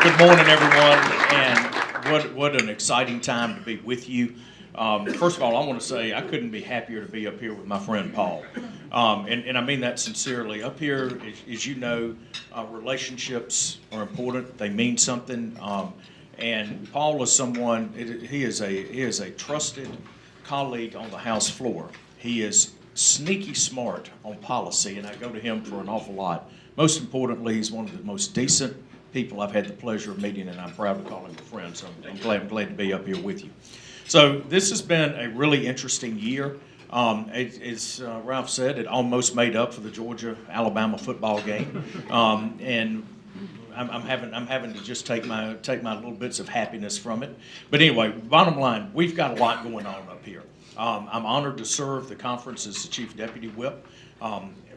Good morning, everyone, and what an exciting time to be with you. First of all, I want to say I couldn't be happier to be up here with my friend Paul, and I mean that sincerely. Up here, as you know, relationships are important. They mean something, and Paul is someone. He is a trusted colleague on the House floor. He is sneaky smart on policy, and I go to him for an awful lot. Most importantly, he's one of the most decent people I've had the pleasure of meeting, and I'm proud to call him a friend, so I'm glad to be up here with you. So this has been a really interesting year. As Ralph said, it almost made up for the Georgia-Alabama football game, and I'm having to just take my little bits of happiness from it. But anyway, bottom line, we've got a lot going on up here. I'm honored to serve the conference as the Chief Deputy Whip.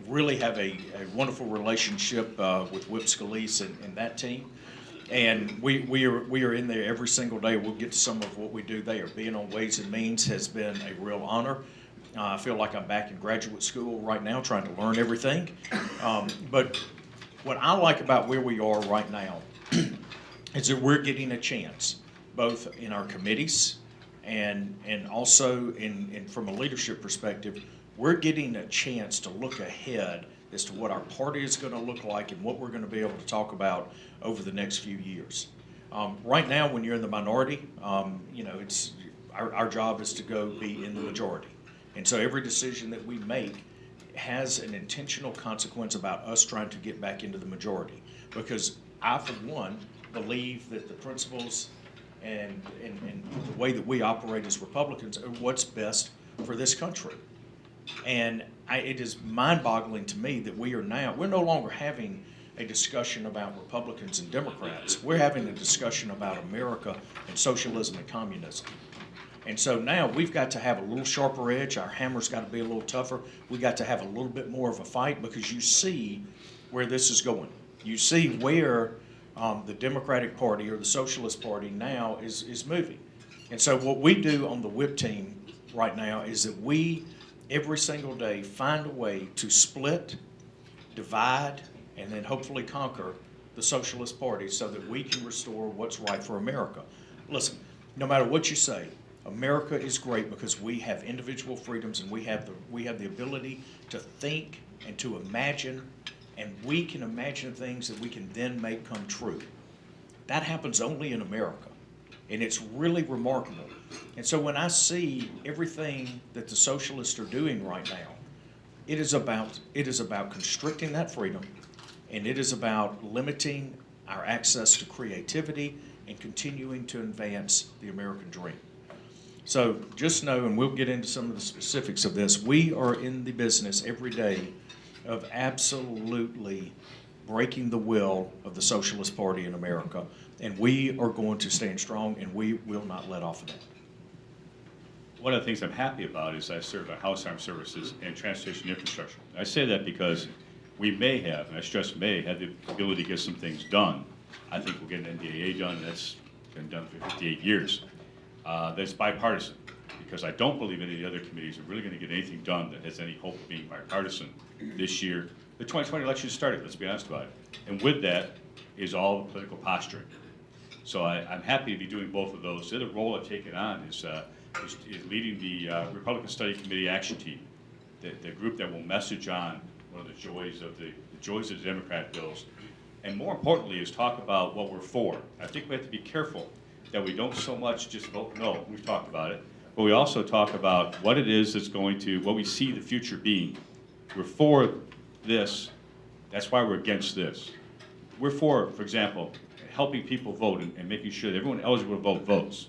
Really have a wonderful relationship with Whip Scalise and that team. And we are in there every single day. We'll get to some of what we do there. Being on Ways and Means has been a real honor. I feel like I'm back in graduate school right now trying to learn everything. But what I like about where we are right now is that we're getting a chance, both in our committees and also from a leadership perspective, we're getting a chance to look ahead as to what our party is going to look like and what we're going to be able to talk about over the next few years. Right now, when you're in the minority, it's our job is to go be in the majority. And so every decision that we make has an intentional consequence about us trying to get back into the majority. Because I, for one, believe that the principles and the way that we operate as Republicans are what's best for this country. And it is mind-boggling to me that we're no longer having a discussion about Republicans and Democrats. We're having a discussion about America and socialism and communism. And so now we've got to have a little sharper edge. Our hammer's got to be a little tougher. We got to have a little bit more of a fight because you see where this is going. You see where the Democratic Party or the Socialist Party now is moving. And so what we do on the WHIP team right now is that we every single day find a way to split, divide, and then hopefully conquer the Socialist Party so that we can restore what's right for America. Listen, no matter what you say, America is great because we have individual freedoms and we have the ability to think and to imagine, and we can imagine things that we can then make come true. That happens only in America, and it's really remarkable. And so when I see everything that the socialists are doing right now, it is about constricting that freedom, and it is about limiting our access to creativity and continuing to advance the American dream. So just know, and we'll get into some of the specifics of this, we are in the business every day of absolutely breaking the will of the Socialist Party in America, and we are going to stand strong, and we will not let off of that. One of the things I'm happy about is I serve on House Armed Services and Transportation Infrastructure. I say that because we may have, and I stress may, have the ability to get some things done. I think we'll get an NDAA done. That's been done for 58 years. That's bipartisan, because I don't believe any of the other committees are really going to get anything done that has any hope of being bipartisan this year. The 2020 election started, let's be honest about it. And with that is all the political posturing. So I'm happy to be doing both of those. The other role I've taken on is leading the Republican Study Committee Action Team, the group that will message on one of the joys of the Democrat bills, and more importantly is talk about what we're for. I think we have to be careful that we don't so much just vote no, we've talked about it, but we also talk about what it is that's going to, what we see the future being. We're for this, that's why we're against this. We're for example, helping people vote and making sure that everyone eligible to vote votes.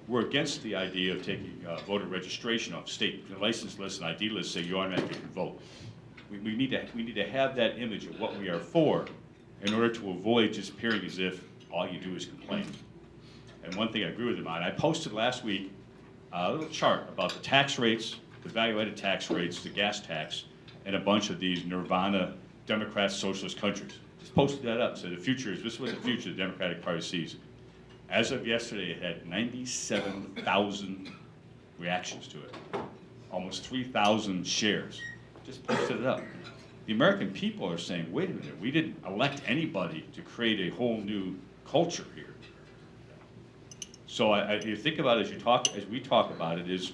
We're against the idea of taking voter registration off state license lists and ID lists so you automatically can vote. We need to have that image of what we are for in order to avoid just appearing as if all you do is complain. And one thing I agree with him on, I posted last week a little chart about the tax rates, the value-added tax rates, the gas tax, and a bunch of these nirvana Democrat socialist countries. Just posted that up, so the future is, this is what the future of the Democratic Party sees. As of yesterday, it had 97,000 reactions to it, almost 3,000 shares. Just posted it up. The American people are saying, wait a minute, we didn't elect anybody to create a whole new culture here. So you think about it as we talk about it, is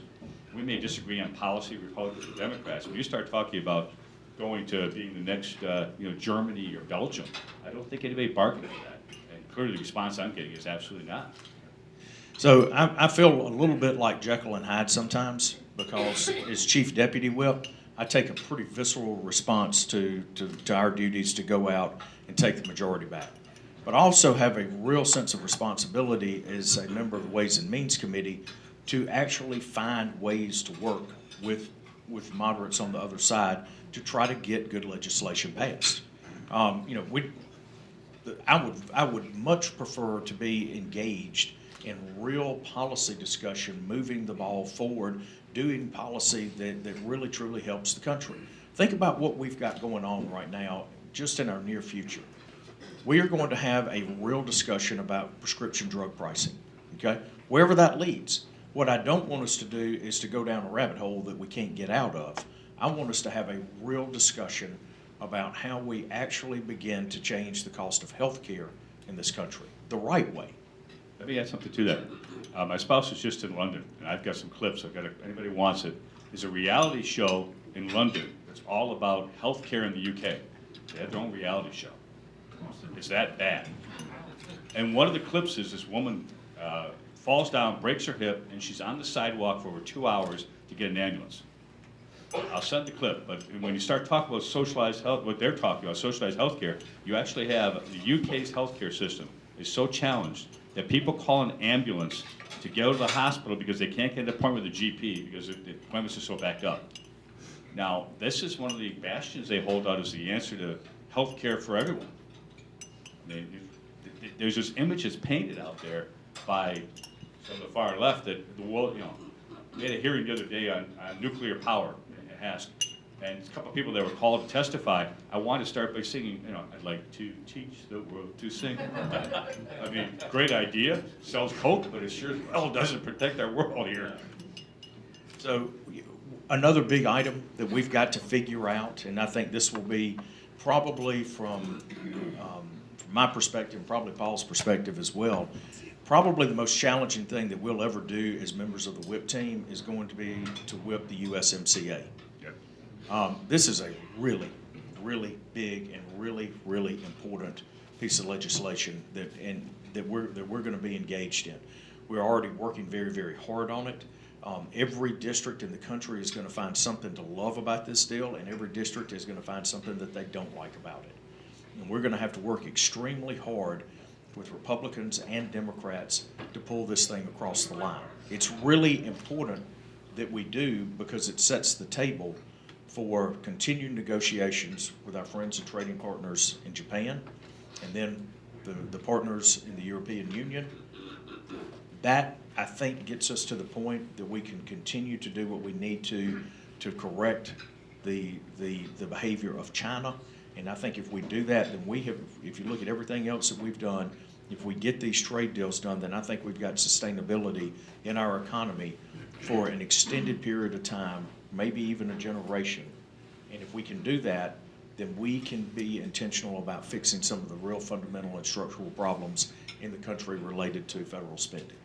we may disagree on policy, Republicans and Democrats. When you start talking about going to being the next, Germany or Belgium, I don't think anybody bargained for that. And clearly the response I'm getting is absolutely not. So I feel a little bit like Jekyll and Hyde sometimes, because as chief deputy whip, I take a pretty visceral response to our duties to go out and take the majority back. But I also have a real sense of responsibility as a member of the Ways and Means Committee to actually find ways to work with moderates on the other side to try to get good legislation passed. I would much prefer to be engaged in real policy discussion, moving the ball forward, doing policy that really truly helps the country. Think about what we've got going on right now, just in our near future. We are going to have a real discussion about prescription drug pricing, okay? Wherever that leads. What I don't want us to do is to go down a rabbit hole that we can't get out of. I want us to have a real discussion about how we actually begin to change the cost of health care in this country, the right way. Let me add something to that. My spouse is just in London, and I've got some clips. Anybody wants it. There's a reality show in London that's all about healthcare in the UK. They have their own reality show. It's that bad. And one of the clips is this woman falls down, breaks her hip, and she's on the sidewalk for over 2 hours to get an ambulance. I'll send the clip, but when you start talking about socialized health, what they're talking about, socialized healthcare, you actually have the UK's healthcare system is so challenged that people call an ambulance to go to the hospital because they can't get an appointment with a GP because the appointments are so backed up. Now, this is one of the bastions they hold out as the answer to health care for everyone. There's this image that's painted out there by some of the far left that the world, we had a hearing the other day on nuclear power in HASC, and a couple of people that were called to testify. I wanted to start by singing, I'd like to teach the world to sing. I mean, great idea, sells Coke, but it sure as well doesn't protect our world here. So another big item that we've got to figure out, and I think this will be probably from my perspective, probably Paul's perspective as well, probably the most challenging thing that we'll ever do as members of the whip team is going to be to whip the USMCA. Yep. This is a really, really big and really, really important piece of legislation that we're going to be engaged in. We're already working very, very hard on it. Every district in the country is going to find something to love about this deal, and every district is going to find something that they don't like about it. And we're going to have to work extremely hard with Republicans and Democrats to pull this thing across the line. It's really important that we do because it sets the table for continued negotiations with our friends and trading partners in Japan, and then the partners in the European Union. That, I think, gets us to the point that we can continue to do what we need to correct the behavior of China. And I think if we do that, then if you look at everything else that we've done, if we get these trade deals done, then I think we've got sustainability in our economy for an extended period of time, maybe even a generation. And if we can do that, then we can be intentional about fixing some of the real fundamental and structural problems in the country related to federal spending.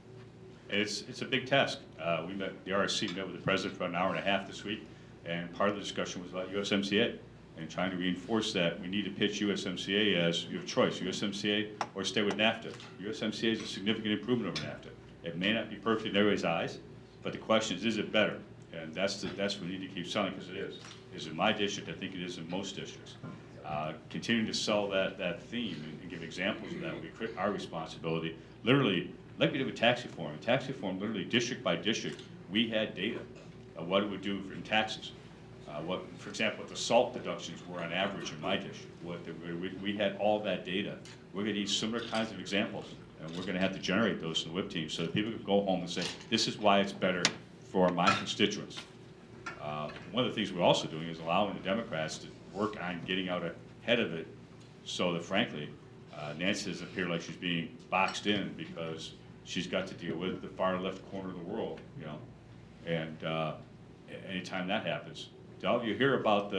It's a big task. The RSC met with the president for an hour and a half this week, and part of the discussion was about USMCA and trying to reinforce that we need to pitch USMCA as you have choice, USMCA or stay with NAFTA. USMCA is a significant improvement over NAFTA. It may not be perfect in everybody's eyes, but the question is it better? And that's what we need to keep selling, because it is. Is in my district, I think it is in most districts. Continuing to sell that theme and give examples of that will be our responsibility. Literally, like we did with tax reform. In tax reform, literally district by district, we had data of what it would do in taxes. For example, what the SALT deductions were on average in my district. We had all that data. We're going to need similar kinds of examples, and we're going to have to generate those in the whip team so that people can go home and say, this is why it's better for my constituents. One of the things we're also doing is allowing the Democrats to work on getting out ahead of it so that, frankly, Nancy doesn't appear like she's being boxed in because she's got to deal with the far left corner of the world, and anytime that happens. Did all of you hear about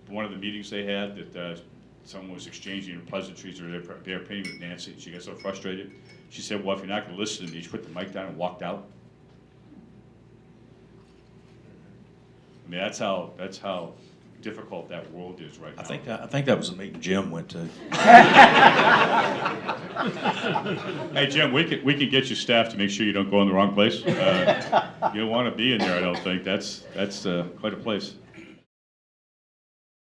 one of the meetings they had that someone was exchanging pleasantries or their opinion with Nancy, and she got so frustrated. She said, well, if you're not gonna listen to me, she put the mic down and walked out. I mean, that's how difficult that world is right now. I think that was a meeting Jim went to. Hey, Jim, we can get you staff to make sure you don't go in the wrong place. You don't want to be in there, I don't think. That's quite a place.